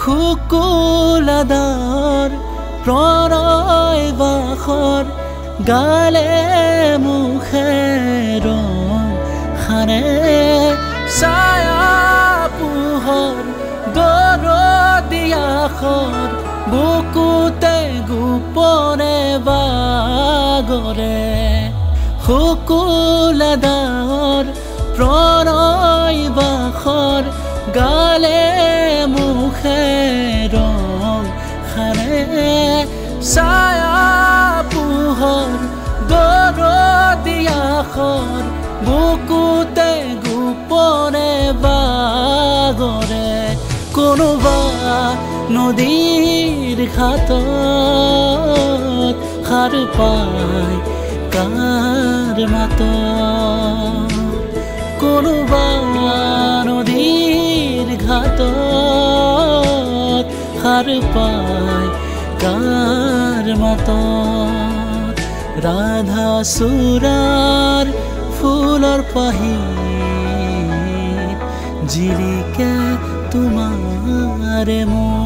শুকুলাদাৰ প্ৰণয় বাখৰ গালে মুখে ৰং সানে ছায়া পোহৰ দৰদীয়া খৰ বুকুতে গোপনে বাগৰে শুকুলাদাৰ প্ৰণয় বাখৰ গালে মুখে ৰং সানে ছায়া পোহৰ দৰদীয়া খৰ বুকুতে গোপনে বাগৰে কোনোবা নদীৰ ঘাটত সাৰ পাই কাৰ মাতত কোনোবা নদীৰ ঘাটত সাৰ পাই কাৰ মাতত ৰাধা চূড়াৰ ফুলৰ পাহিত জিলিকে তোমাৰে মোৰ